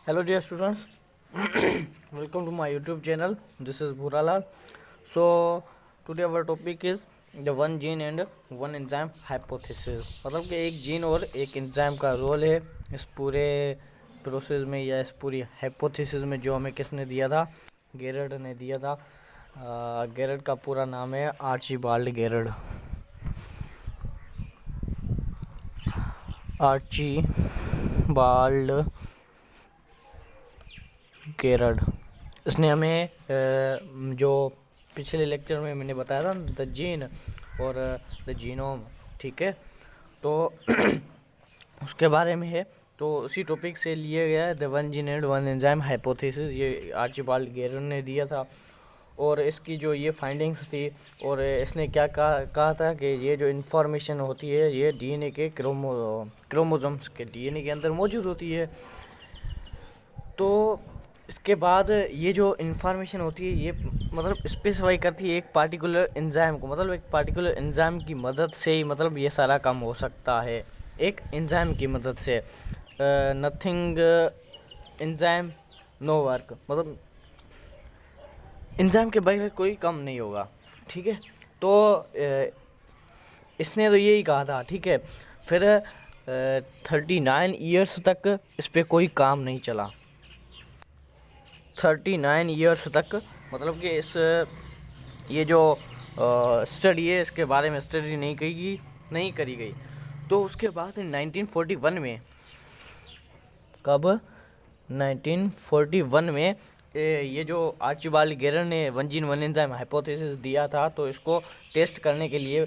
Hello dear students, welcome to my YouTube channel. This is Bhuralal. So today our topic is the one gene and one enzyme hypothesis. मतलब कि एक gene और एक enzyme का role है इस पूरे प्रोसेस में या इस पूरी हाइपोथेसिस में, जो हमें किसने दिया था? गेरर्ड ने दिया था। गेरर्ड का पूरा नाम है आर्चीबाल्ड गेरर्ड। आर्चीबाल्ड गेरर्ड। इसने हमें जो पिछले लेक्चर में मैंने बताया था द जीन और द जीनोम, ठीक है, तो उसके बारे में है। तो उसी टॉपिक से लिया गया है the one gene and one enzyme hypothesis. ये आर्चीबाल्ड गेरर्ड ने दिया था और इसकी जो ये फाइंडिंग्स थी, और इसने क्या कहा था कि ये जो इन्फॉर्मेशन होती है ये डीएनए के क्रोमोसोम्स के डीएनए के अंदर मौजूद होती है। तो इसके बाद ये जो इन्फॉर्मेशन होती है ये मतलब स्पेसिफाई करती है एक पार्टिकुलर एंजाइम को, मतलब एक पार्टिकुलर एंजाइम की मदद से ही मतलब ये सारा काम हो सकता है, एक एंजाइम की मदद से। नथिंग एंजाइम नो वर्क, मतलब एंजाइम के बगैर कोई काम नहीं होगा, ठीक है। तो इसने तो यही कहा था, ठीक है। फिर 39 ईयर्स तक इस पर कोई काम नहीं चला। 39 ईयर्स तक, मतलब कि इस ये जो स्टडी है इसके बारे में स्टडी नहीं करी गई। तो उसके बाद 1941 में, कब? 1941 में ये जो आर्चीबाल्ड गेरर्ड ने one gene one enzyme hypothesis दिया था, तो इसको टेस्ट करने के लिए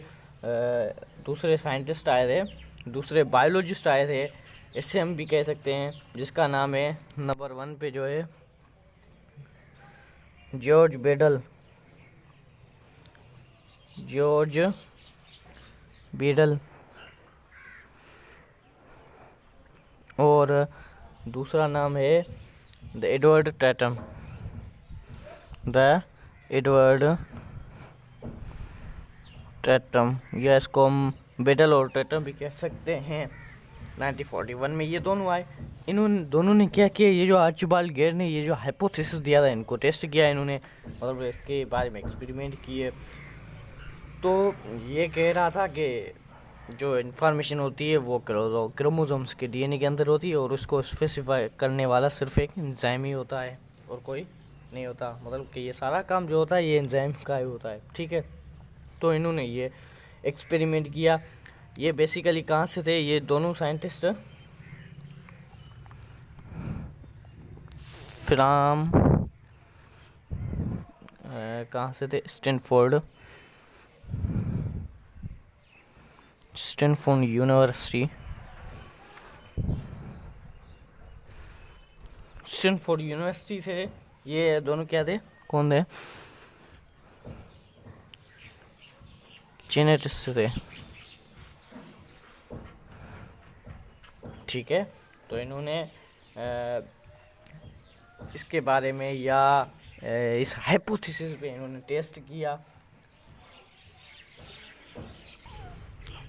दूसरे साइंटिस्ट आए थे, दूसरे बायोलॉजिस्ट आए थे, इससे हम भी कह सकते हैं, जिसका नाम है नंबर 1 पे जो है जॉर्ज बेडल, और दूसरा नाम है द एडवर्ड टैटम, या इसको हम बेडल और टैटम भी कह सकते हैं। 1941 में ये दोनों आए। दोनों ने क्या किया, ये जो आर्चीबाल्ड गेरर्ड ने ये जो हाइपोथेसिस दिया था इनको टेस्ट किया इन्होंने, मतलब इसके बारे में एक्सपेरिमेंट किए। तो ये कह रहा था कि जो इन्फॉर्मेशन होती है वो क्रोमोसोम्स के डीएनए के अंदर होती है, और उसको स्पेसिफाई करने वाला सिर्फ एक एंजाइम ही होता है और कोई नहीं होता। मतलब कि ये सारा काम जो होता है ये एंजाइम का ही होता है, ठीक है। तो इन्होंने ये एक्सपेरिमेंट किया। ये बेसिकली कहाँ से थे ये दोनों साइंटिस्ट? फ्राम कहाँ से थे? Stanford university. स्टैनफोर्ड यूनिवर्सिटी से ये दोनों क्या थे, कौन थे? जेनेटिस्ट थे, ठीक है। तो इन्होंने इसके बारे में या इस हाइपोथेसिस पे इन्होंने टेस्ट किया।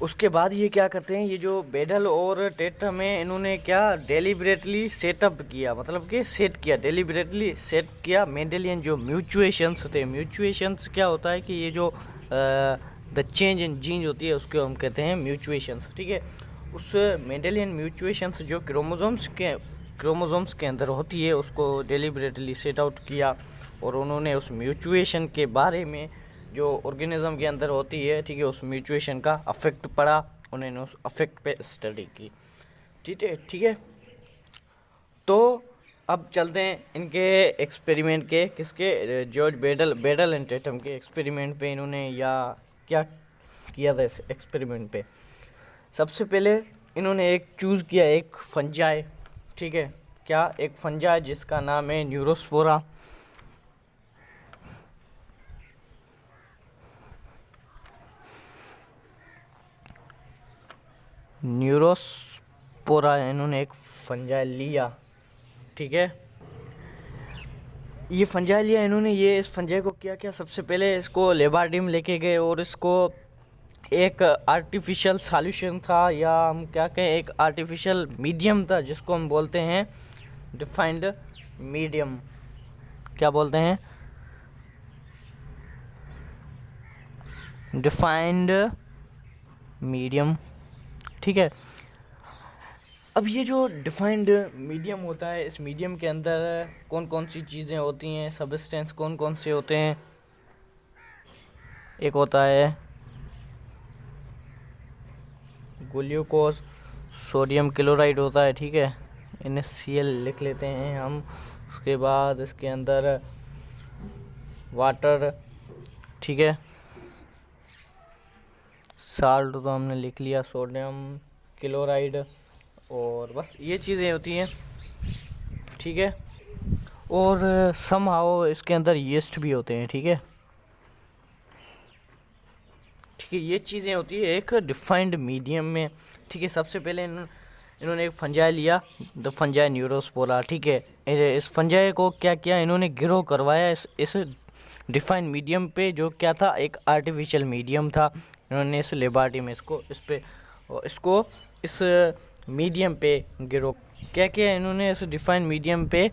उसके बाद ये क्या करते हैं, ये जो बेडल और टैटम है इन्होंने क्या डेलिबरेटली सेटअप किया, मतलब कि डेलिबरेटली सेट किया मेंडेलियन जो म्यूचुएशंस थे। म्यूचुएशंस क्या होता है कि ये जो द चेंज इन जीन होती है उसको हम कहते हैं म्यूचुएशंस, ठीक है। उस मेंडेलियन म्यूचुएशंस जो क्रोमोसोम्स के अंदर होती है उसको डेलिबरेटली सेट आउट किया, और उन्होंने उस म्यूचुएशन के बारे में जो ऑर्गेनिज्म के अंदर होती है, ठीक है, उस म्यूचुएशन का अफेक्ट पड़ा, उन्होंने उस अफेक्ट पे स्टडी की, ठीक है। तो अब चलते हैं इनके एक्सपेरिमेंट के, किसके? जॉर्ज बेडल एंड टैटम के एक्सपेरिमेंट पे। इन्होंने या क्या किया था इस एक्सपेरिमेंट पे? सबसे पहले इन्होंने एक चूज़ किया, एक फंजाई, ठीक है, क्या? एक फंजाई जिसका नाम है न्यूरोस्पोरा। इन्होंने एक फंजाई लिया, ठीक है। ये फंजाई लिया इन्होंने, ये इस फंजाई को क्या सबसे पहले इसको लेबोरेटरी में लेके गए, और इसको एक आर्टिफिशियल सॉल्यूशन था, या हम क्या कहें, एक आर्टिफिशियल मीडियम था जिसको हम बोलते हैं डिफाइंड मीडियम, क्या बोलते हैं, डिफाइंड मीडियम। ठीक है, अब ये जो डिफाइंड मीडियम होता है, इस मीडियम के अंदर कौन कौन सी चीज़ें होती हैं, सब्सटेंस कौन कौन से होते हैं। एक होता है ग्लूकोज, सोडियम क्लोराइड होता है, ठीक है, NaCl लिख लेते हैं हम। उसके बाद इसके अंदर वाटर, ठीक है, साल्ट तो हमने लिख लिया, सोडियम क्लोराइड, और बस ये चीज़ें होती हैं, ठीक है। और समहाउ इसके अंदर यीस्ट भी होते हैं, ठीक है, ठीक है। ये चीज़ें होती है एक डिफाइंड मीडियम में, ठीक है। सबसे पहले इन्होंने एक फंजाई लिया, द फंजाई न्यूरोस्पोरा, ठीक है। इस फंजाई को क्या किया, इन्होंने ग्रो करवाया इस डिफाइंड मीडियम पे, जो क्या था, एक आर्टिफिशियल मीडियम था। इन्होंने इस लेबॉरेटरी में इसको इस मीडियम पे ग्रो क्या किया, इन्होंने इस डिफाइंड मीडियम पे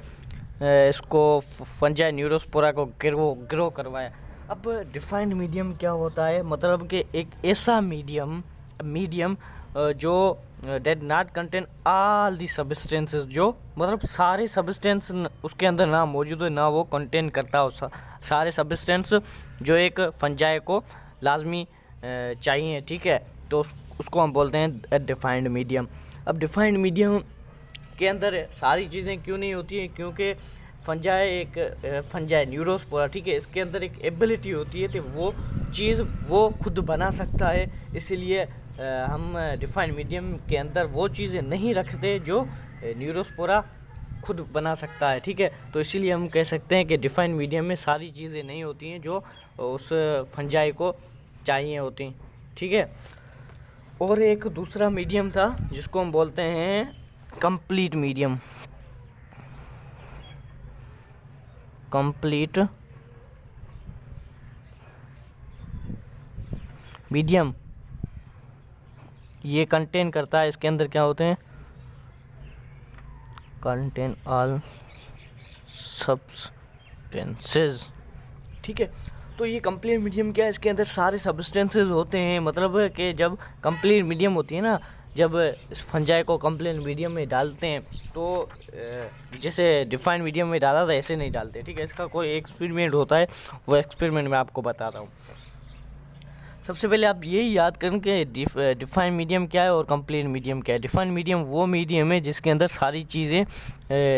इसको फंजाई न्यूरोस्पोरा को ग्रो करवाया। अब डिफाइंड मीडियम क्या होता है, मतलब कि एक ऐसा मीडियम जो did not contain all the substances, जो मतलब सारे सब्सटेंस उसके अंदर ना मौजूद है, ना वो कंटेन करता हो सारे सब्सटेंस जो एक फंजाई को लाजमी चाहिए, ठीक है। तो उसको हम बोलते हैं डिफाइंड मीडियम। अब डिफाइंड मीडियम के अंदर सारी चीज़ें क्यों नहीं होती हैं, क्योंकि फंजाई न्यूरोस्पोरा, ठीक है, इसके अंदर एक एबिलिटी होती है कि वो चीज़ वो खुद बना सकता है। इसीलिए हम डिफाइंड मीडियम के अंदर वो चीज़ें नहीं रखते जो न्यूरोस्पोरा खुद बना सकता है, ठीक है। तो इसीलिए हम कह सकते हैं कि डिफाइंड मीडियम में सारी चीज़ें नहीं होती हैं जो उस फंजाई को चाहिए होती, ठीक है। और एक दूसरा मीडियम था जिसको हम बोलते हैं कंप्लीट मीडियम, कंप्लीट मीडियम। ये कंटेन करता है, इसके अंदर क्या होते हैं, कंटेन ऑल सब्सटेंसेस, ठीक है। तो ये कंप्लीट मीडियम क्या है, इसके अंदर सारे सब्सटेंसेस होते हैं। मतलब कि जब कंप्लीट मीडियम होती है ना, जब इस फंजाई को कंप्लीट मीडियम में डालते हैं तो जैसे डिफाइंड मीडियम में डाला था ऐसे नहीं डालते, ठीक है। इसका कोई एक्सपेरिमेंट होता है, वो एक्सपेरिमेंट मैं आपको बताता हूँ। सबसे पहले आप यही याद करें कि डिफाइंड मीडियम क्या है और कंप्लीट मीडियम क्या है। डिफाइंड मीडियम वो मीडियम है जिसके अंदर सारी चीज़ें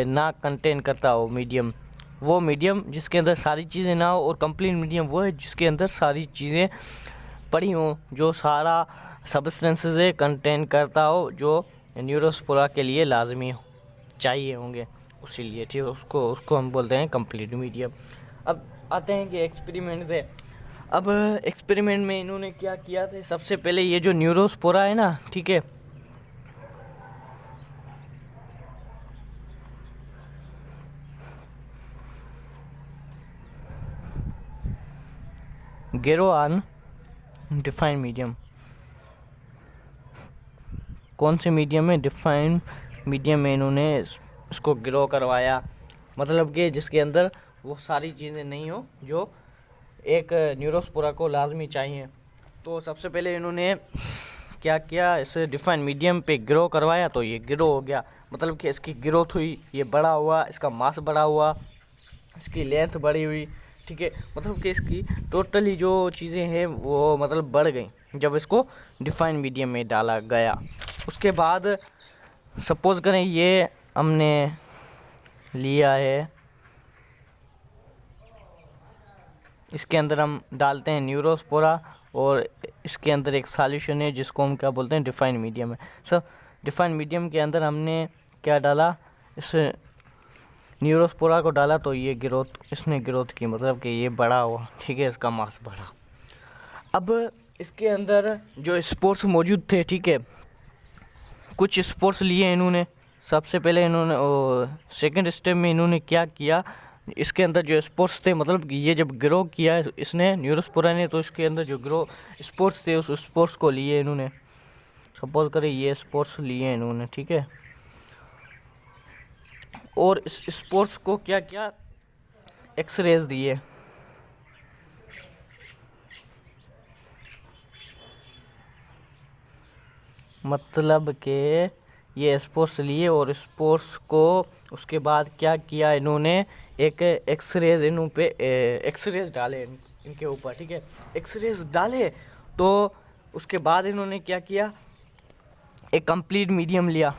ना कंटेन करता हो मीडियम, वो मीडियम जिसके अंदर सारी चीज़ें ना हो। और कंप्लीट मीडियम वो है जिसके अंदर सारी चीज़ें पड़ी हों, जो सारा सब्सटेंसेस है कंटेन करता हो, जो न्यूरोस्पोरा के लिए लाजमी चाहिए होंगे, उसीलिए, ठीक है। उसको हम बोलते हैं कंप्लीट मीडियम। अब आते हैं कि एक्सपेरिमेंट से। अब एक्सपेरिमेंट में इन्होंने क्या किया था, सबसे पहले ये जो न्यूरोस्पोरा है ना, ठीक है, ग्रो ऑन डिफाइंड मीडियम, कौन से मीडियम में, डिफाइंड मीडियम में इन्होंने इसको ग्रो करवाया। मतलब कि जिसके अंदर वो सारी चीज़ें नहीं हो जो एक न्यूरोस्पोरा को लाजमी चाहिए। तो सबसे पहले इन्होंने क्या किया, इस डिफाइंड मीडियम पे ग्रो करवाया, तो ये ग्रो हो गया, मतलब कि इसकी ग्रोथ हुई, ये बड़ा हुआ, इसका मास बड़ा हुआ, इसकी लेंथ बड़ी हुई, ठीक है। मतलब कि इसकी टोटली जो चीज़ें हैं वो मतलब बढ़ गई जब इसको डिफाइंड मीडियम में डाला गया। उसके बाद सपोज़ करें ये हमने लिया है, इसके अंदर हम डालते हैं न्यूरोस्पोरा, और इसके अंदर एक सॉल्यूशन है जिसको हम क्या बोलते हैं, डिफाइंड मीडियम है। सर डिफाइंड मीडियम के अंदर हमने क्या डाला, इस न्यूरोस्पोरा को डाला, तो ये इसने ग्रोथ की, मतलब कि ये बड़ा हुआ, ठीक है, इसका मास बढ़ा। अब इसके अंदर जो स्पोर्स मौजूद थे, ठीक है, कुछ स्पोर्स लिए इन्होंने। सबसे पहले इन्होंने सेकंड स्टेप में इन्होंने क्या किया, इसके अंदर जो स्पोर्स थे, मतलब कि ये जब ग्रो किया इसने न्यूरोस्पोरा ने, तो इसके अंदर जो ग्रो स्पोर्स थे उस स्पोर्स को लिए इन्होंने। सपोज करें ये स्पोर्स लिए इन्होंने, ठीक है। और इस स्पोर्स को क्या किया, एक्सरेज दिए। मतलब के ये स्पोर्स लिए और स्पोर्स को उसके बाद क्या किया इन्होंने, एक एक्सरेज इन पे एक्सरेज डाले इनके ऊपर, ठीक है, एक्सरेज डाले। तो उसके बाद इन्होंने क्या किया, एक कंप्लीट मीडियम लिया,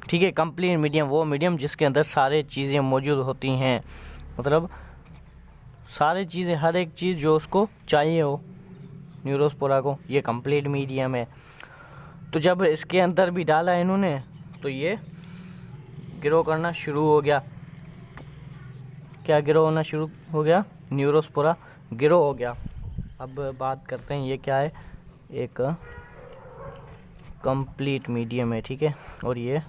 ठीक है, कंप्लीट मीडियम, वो मीडियम जिसके अंदर सारे चीज़ें मौजूद होती हैं, मतलब सारी चीज़ें, हर एक चीज़ जो उसको चाहिए हो न्यूरोस्पोरा को, ये कंप्लीट मीडियम है। तो जब इसके अंदर भी डाला इन्होंने तो ये ग्रो करना शुरू हो गया। क्या ग्रो होना शुरू हो गया, न्यूरोस्पोरा ग्रो हो गया। अब बात करते हैं ये क्या है, एक कंप्लीट मीडियम है, ठीक है, और ये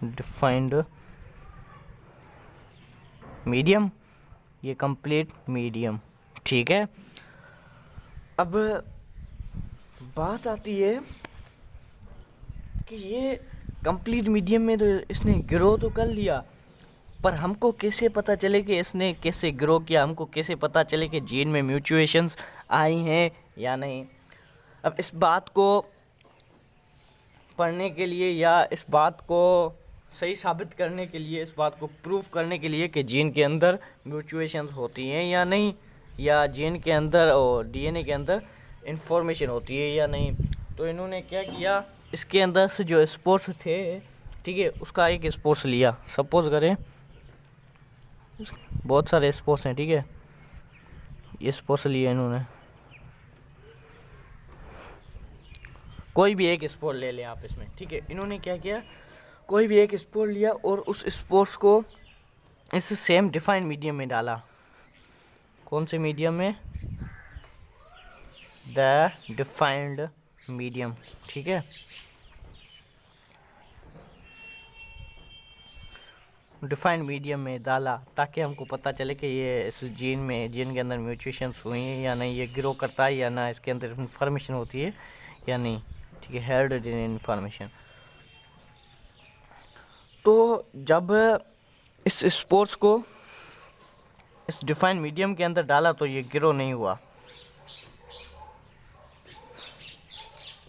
डिफाइंड मीडियम, ये कंप्लीट मीडियम, ठीक है। अब बात आती है कि ये कंप्लीट मीडियम में तो इसने ग्रो तो कर लिया, पर हमको कैसे पता चले कि इसने कैसे ग्रो किया, हमको कैसे पता चले कि जीन में म्यूटेशंस आई हैं या नहीं। अब इस बात को पढ़ने के लिए या इस बात को सही साबित करने के लिए, इस बात को प्रूफ करने के लिए कि जीन के अंदर म्यूटेशंस होती हैं या नहीं, या जीन के अंदर और डीएनए के अंदर इंफॉर्मेशन होती है या नहीं, तो इन्होंने क्या किया, इसके अंदर से जो स्पोर्स थे, ठीक है, उसका एक स्पोर्स लिया। सपोज करें बहुत सारे स्पोर्स हैं, ठीक है, ये स्पोर्स लिए इन्होंने, कोई भी एक स्पोर ले लें आप इसमें, ठीक है। इन्होंने क्या किया, कोई भी एक स्पोर लिया और उस स्पोर्स को इस सेम डिफाइंड मीडियम में डाला। कौन से मीडियम में, द डिफाइंड मीडियम, ठीक है। डिफाइंड मीडियम में डाला ताकि हमको पता चले कि ये इस जीन के अंदर म्यूटेशंस हुई हैं या नहीं, ये ग्रो करता है या ना, इसके अंदर इंफॉर्मेशन होती है या नहीं, ठीक है, हेरिडिटरी इंफॉर्मेशन। तो जब इस स्पोर्स को इस डिफाइंड मीडियम के अंदर डाला तो ये ग्रो नहीं हुआ।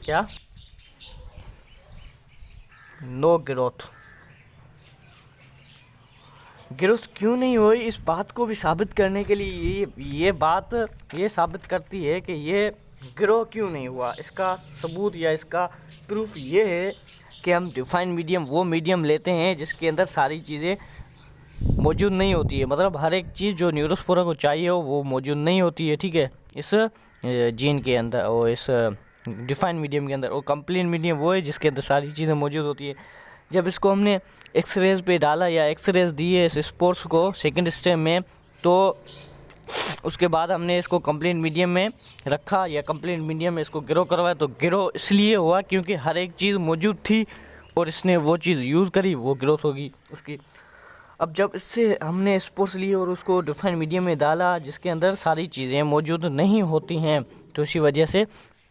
क्या, नो ग्रोथ। ग्रोथ क्यों नहीं हुई, इस बात को भी साबित करने के लिए ये बात ये साबित करती है कि ये ग्रो क्यों नहीं हुआ। इसका सबूत या इसका प्रूफ ये है कि हम डिफाइंड मीडियम वो मीडियम लेते हैं जिसके अंदर सारी चीज़ें मौजूद नहीं होती है, मतलब हर एक चीज़ जो न्यूरोस्पोरा को चाहिए हो वो मौजूद नहीं होती है, ठीक है, इस जीन के अंदर और इस डिफाइंड मीडियम के अंदर। और कंप्लीट मीडियम वो है जिसके अंदर सारी चीज़ें मौजूद होती है। जब इसको हमने एक्सरेज पे डाला या एक्सरेज दिए इस स्पोर्स को सेकंड स्टेप में, तो उसके बाद हमने इसको कंप्लीट मीडियम में रखा या कंप्लीट मीडियम में इसको ग्रो करवाया। तो ग्रो इसलिए हुआ क्योंकि हर एक चीज़ मौजूद थी और इसने वो चीज़ यूज़ करी, वो ग्रोथ होगी उसकी। अब जब इससे हमने स्पोर्स लिए और उसको डिफाइंड मीडियम में डाला जिसके अंदर सारी चीज़ें मौजूद नहीं होती हैं, तो इसी वजह से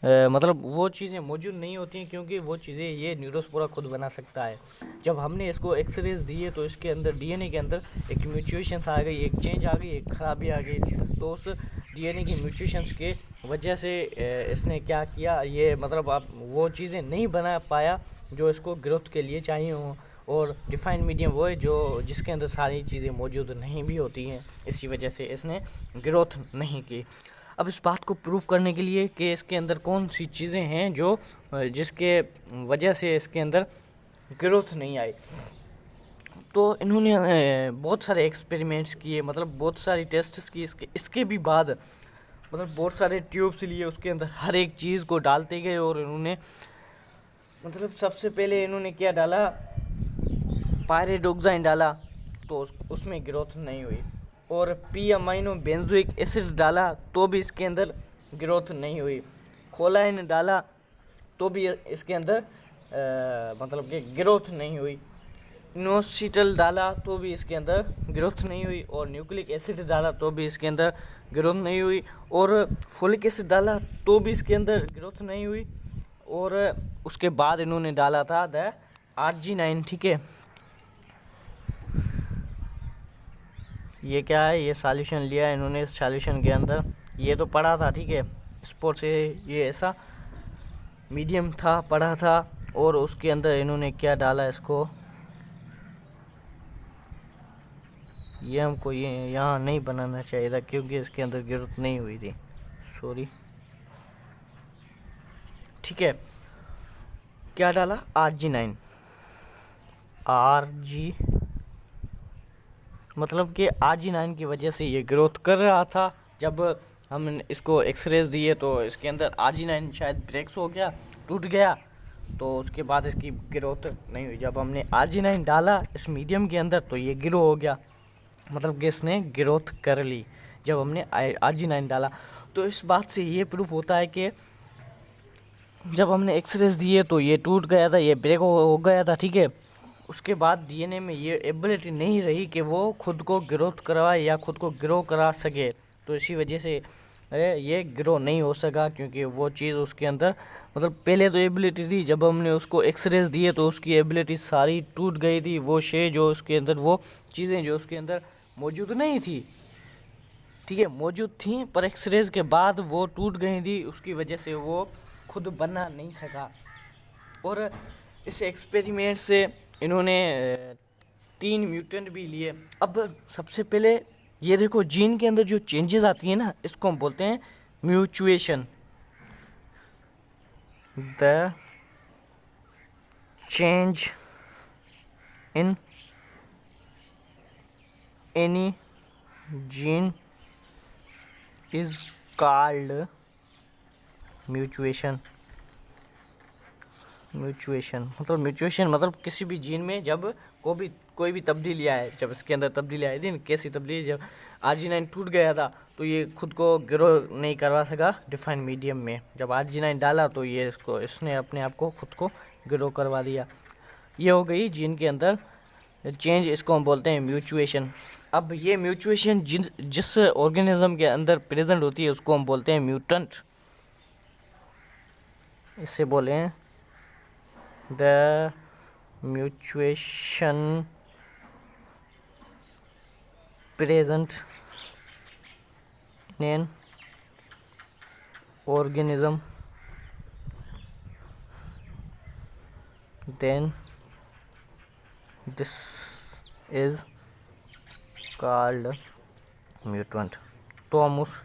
मतलब वो चीज़ें मौजूद नहीं होती हैं क्योंकि वो चीज़ें ये न्यूरोस्पोरा खुद बना सकता है। जब हमने इसको एक्सरेज दिए तो इसके अंदर डीएनए के अंदर एक म्यूटेशंस आ गई, एक चेंज आ गई, एक खराबी आ गई। तो उस डीएनए की म्यूटेशंस के वजह से इसने क्या किया, ये मतलब आप वो चीज़ें नहीं बना पाया जो इसको ग्रोथ के लिए चाहिए हों। और डिफाइंड मीडियम वो है जो जिसके अंदर सारी चीज़ें मौजूद नहीं भी होती हैं, इसी वजह से इसने ग्रोथ नहीं की। अब इस बात को प्रूव करने के लिए कि इसके अंदर कौन सी चीज़ें हैं जो जिसके वजह से इसके अंदर ग्रोथ नहीं आई, तो इन्होंने बहुत सारे एक्सपेरिमेंट्स किए, मतलब बहुत सारी टेस्ट्स की। इसके भी बाद मतलब बहुत सारे ट्यूब्स लिए, उसके अंदर हर एक चीज़ को डालते गए और इन्होंने मतलब सबसे पहले इन्होंने क्या डाला, पायरिडोक्साइन डाला तो उसमें ग्रोथ नहीं हुई। और पी अमाइनो बेंजोइक एसिड डाला तो भी इसके अंदर ग्रोथ नहीं हुई। खोलाइन डाला तो भी इसके अंदर मतलब कि ग्रोथ नहीं हुई। इनोसिटल डाला तो भी इसके अंदर ग्रोथ नहीं हुई। और न्यूक्लिक एसिड डाला तो भी इसके अंदर ग्रोथ नहीं हुई। और फोलिक एसिड डाला तो भी इसके अंदर ग्रोथ नहीं हुई। और उसके बाद इन्होंने डाला था द Arginine, ठीक है, ये क्या है, ये सॉल्यूशन लिया इन्होंने। इस सॉल्यूशन के अंदर ये तो पढ़ा था, ठीक है, स्पोर्ट्स से ये ऐसा मीडियम था, पढ़ा था, और उसके अंदर इन्होंने क्या डाला इसको, ये हमको ये यहाँ नहीं बनाना चाहिए था क्योंकि इसके अंदर गिरफ्त नहीं हुई थी, सॉरी, ठीक है। क्या डाला, RG9, RG मतलब कि RG9 की वजह से ये ग्रोथ कर रहा था। जब हम इसको एक्सरेज दिए तो इसके अंदर RG9 शायद ब्रेक्स हो गया, टूट गया, तो उसके बाद इसकी ग्रोथ नहीं हुई। जब हमने RG9 डाला इस मीडियम के अंदर तो ये ग्रो हो गया, मतलब कि इसने ग्रोथ कर ली जब हमने RG9 डाला। तो इस बात से ये प्रूफ होता है कि जब हमने एक्सरेज दिए तो ये टूट गया था, ये ब्रेक हो गया था, ठीक है। उसके बाद DNA में ये एबिलिटी नहीं रही कि वो खुद को ग्रोथ करवाए या खुद को ग्रो करा सके, तो इसी वजह से ये ग्रो नहीं हो सका, क्योंकि वो चीज़ उसके अंदर, मतलब पहले तो एबिलिटी थी, जब हमने उसको एक्सरेज दिए तो उसकी एबिलिटी सारी टूट गई थी। वो शे जो उसके अंदर, वो चीज़ें जो उसके अंदर मौजूद नहीं थी, ठीक है, मौजूद थी पर एक्सरेज के बाद वो टूट गई थी, उसकी वजह से वो खुद बना नहीं सका। और इस एक्सपेरिमेंट से इन्होंने 3 म्यूटेंट भी लिए। अब सबसे पहले ये देखो, जीन के अंदर जो चेंजेस आती है ना, इसको हम बोलते हैं mutation. The change in any gene is called mutation. Mutation मतलब किसी भी जीन में जब कोई भी तब्दीली आए, जब इसके अंदर तब्दीली आई थी, कैसी तब्दीली, जब RG9 टूट गया था तो ये खुद को ग्रो नहीं करवा सका डिफाइंड मीडियम में। जब RG9 डाला तो ये इसने अपने आप को खुद को ग्रो करवा दिया। ये हो गई जीन के अंदर चेंज, इसको हम बोलते हैं म्यूचुएशन। अब ये म्यूचुएशन जिस ऑर्गेनिज्म के अंदर प्रेजेंट होती है उसको हम बोलते हैं म्यूटेंट। इससे बोले the mutation present in an organism then this is called mutant। तो हम उस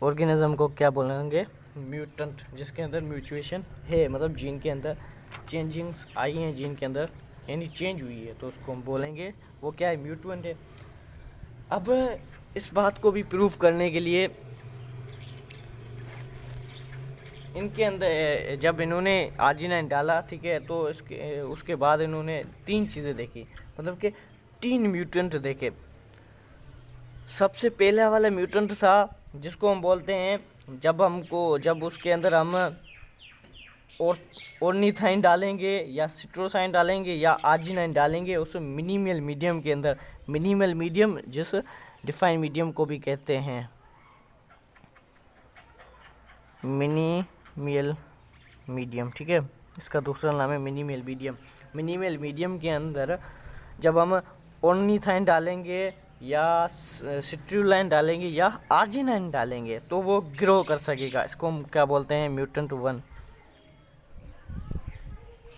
ऑर्गेनिज्म को क्या बोलेंगे, म्यूटेंट, जिसके अंदर म्यूचुएशन है, मतलब जीन के अंदर चेंजिंग्स आई हैं, जीन के अंदर यानी चेंज हुई है, तो उसको हम बोलेंगे वो क्या है, म्यूटेंट है। अब इस बात को भी प्रूफ करने के लिए इनके अंदर जब इन्होंने RG9 डाला, ठीक है, तो उसके बाद इन्होंने 3 चीज़ें देखी, मतलब कि 3 म्यूटेंट देखे। सबसे पहला वाला म्यूटेंट था जिसको हम बोलते हैं, जब उसके अंदर हम ऑर्निथाइन डालेंगे या सिट्रोसाइन डालेंगे या RG9 डालेंगे उस मिनिमल मीडियम के अंदर, मिनिमल मीडियम जिस डिफाइन मीडियम को भी कहते हैं, मिनिमल मीडियम, ठीक है, इसका दूसरा नाम है मिनिमल मीडियम। मिनिमल मीडियम के अंदर जब हम ऑर्निथाइन डालेंगे या सिट्रुलाइन डालेंगे या RG9 डालेंगे तो वो ग्रो कर सकेगा। इसको हम क्या बोलते हैं, म्यूटेंट 1।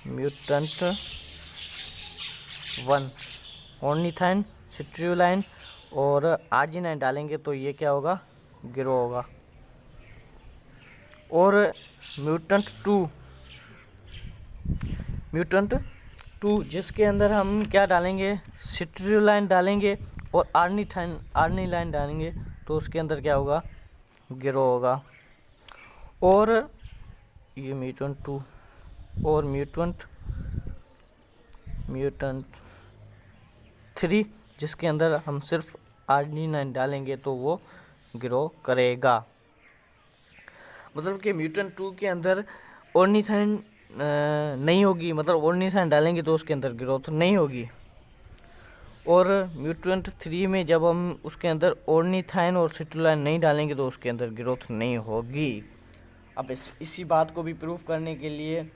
म्यूटेंट 1 ऑर्निथाइन, सिट्रुलाइन और RG9 डालेंगे तो ये क्या होगा, ग्रो होगा। और म्यूटेंट 2 जिसके अंदर हम क्या डालेंगे, सिट्रुलाइन डालेंगे और आर्निलाइन डालेंगे तो उसके अंदर क्या होगा, ग्रो होगा। और ये म्यूटेंट 2 और म्यूटेंट 3 जिसके अंदर हम सिर्फ RG9 डालेंगे तो वो ग्रो करेगा। मतलब कि म्यूटेंट 2 के अंदर ऑर्निथाइन नहीं होगी, मतलब ऑर्निथाइन डालेंगे तो उसके अंदर ग्रोथ नहीं होगी। और म्यूटेंट 3 में जब हम उसके अंदर ऑर्निथाइन और सिट्रुलाइन नहीं डालेंगे तो उसके अंदर ग्रोथ नहीं होगी। अब इसी बात को भी प्रूफ करने के लिए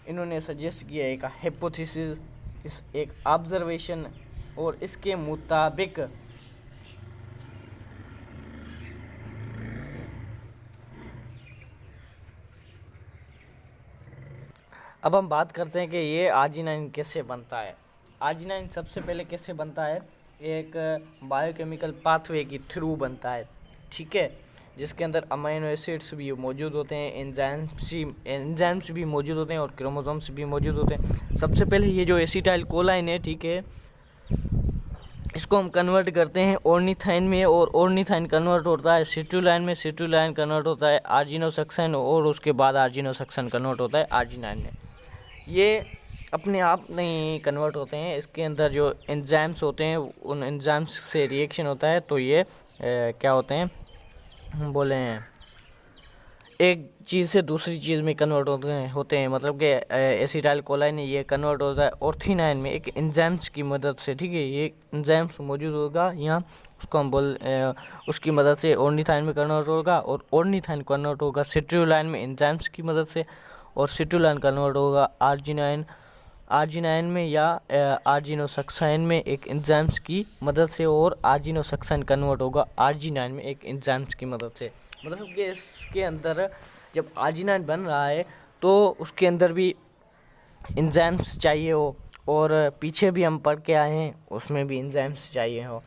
इन्होंने सजेस्ट किया एक हाइपोथेसिस, एक ऑब्जर्वेशन और इसके मुताबिक अब हम बात करते हैं कि ये आर्जिनाइन कैसे बनता है। आर्जिनाइन सबसे पहले कैसे बनता है, एक बायोकेमिकल पाथवे के थ्रू बनता है, ठीक है, जिसके अंदर अमीनो एसिड्स भी मौजूद होते हैं, एंजाइम्स भी मौजूद होते हैं और क्रोमोसोम्स भी मौजूद होते हैं। सबसे पहले ये जो एसिटाइल कोलाइन है, ठीक है, इसको हम कन्वर्ट करते हैं ऑर्निथाइन में, और ऑर्निथाइन कन्वर्ट होता है सिट्रुलाइन में, सिट्रुलाइन कन्वर्ट होता है आर्जिनोसक्सन, और उसके बाद आर्जिनोसक्सन कन्वर्ट होता है आर्जिनाइन में। ये अपने आप नहीं कन्वर्ट होते हैं, इसके अंदर जो एंजाइम्स होते हैं उन एंजाइम्स से रिएक्शन होता है, तो ये क्या होते हैं, हम बोले हैं एक चीज़ से दूसरी चीज़ में कन्वर्ट होते हैं मतलब कि एसिटाइल कोलाइन ये कन्वर्ट होता है ऑर्थिनाइन में एक एंजाइम्स की मदद से, ठीक है, ये एंजाइम्स मौजूद होगा यहाँ, उसको हम उसकी मदद से ऑर्निथाइन में कन्वर्ट होगा, और ऑर्निथाइन कन्वर्ट होगा सिट्रुलाइन में एंजाइम्स की मदद से, और सिट्रुलाइन कन्वर्ट होगा आर्जिनाइन में या आर्जिनोसक्साइन में एक एंजाइम्स की मदद से, और आर्जिनोसक्साइन कन्वर्ट होगा आर्जिनाइन में एक एंजाइम्स की मदद से। मतलब कि इसके अंदर जब आर्जिनाइन बन रहा है तो उसके अंदर भी एंजाइम्स चाहिए हो, और पीछे भी हम पढ़ के आए हैं उसमें भी एंजाइम्स चाहिए हो,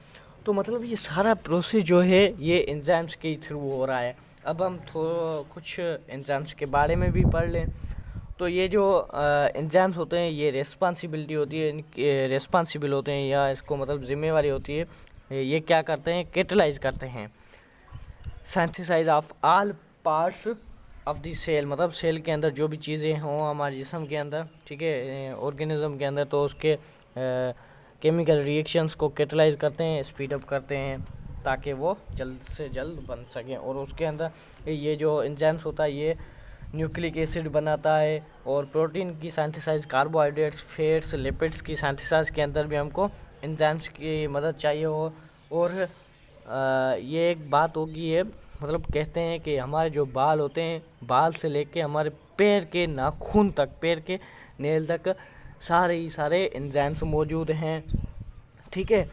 तो मतलब ये सारा प्रोसेस जो है ये एंजाइम्स के थ्रू हो रहा है। अब हम कुछ एंजाइम्स के बारे में भी पढ़ लें। तो ये जो एंजाइम्स होते हैं ये रेस्पॉन्सिबिलिटी होती है, रेस्पॉन्सिबल होते हैं, या इसको मतलब जिम्मेवारी होती है, ये क्या करते हैं, कैटलाइज करते हैं synthesise of all parts of the cell, मतलब सेल के अंदर जो भी चीज़ें हों हमारे जिस्म के अंदर, ठीक है, ऑर्गेनिज्म के अंदर, तो उसके केमिकल रिएक्शंस को कैटलाइज करते हैं, स्पीड अप करते हैं ताकि वो जल्द से जल्द बन सकें। और उसके अंदर ये जो एंजाइम्स होता है ये न्यूक्लिक एसिड बनाता है, और प्रोटीन की सिंथेसाइज, कार्बोहाइड्रेट्स, फैट्स, लिपिड्स की सिंथेसाइज के अंदर भी हमको एंजाइम्स की मदद चाहिए हो। और ये एक बात होगी है, मतलब कहते हैं कि हमारे जो बाल होते हैं, बाल से लेके हमारे पैर के नाखून तक, पैर के नेल तक सारे एंजाइम्स मौजूद हैं, ठीक है।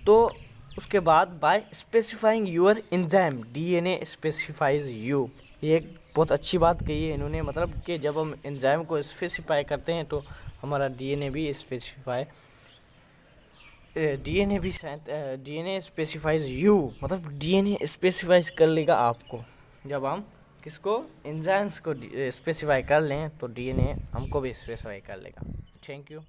तो उसके बाद by specifying your enzyme DNA specifies you, ये एक बहुत अच्छी बात कही है इन्होंने, मतलब कि जब हम एंजाइम को स्पेसिफाई करते हैं तो हमारा डीएनए भी डीएनए स्पेसिफाइज यू, मतलब डीएनए स्पेसिफाइज कर लेगा आपको। जब हम किसको, एंजाइम्स को स्पेसिफाई कर लें तो डीएनए हमको भी स्पेसिफाई कर लेगा। Thank you.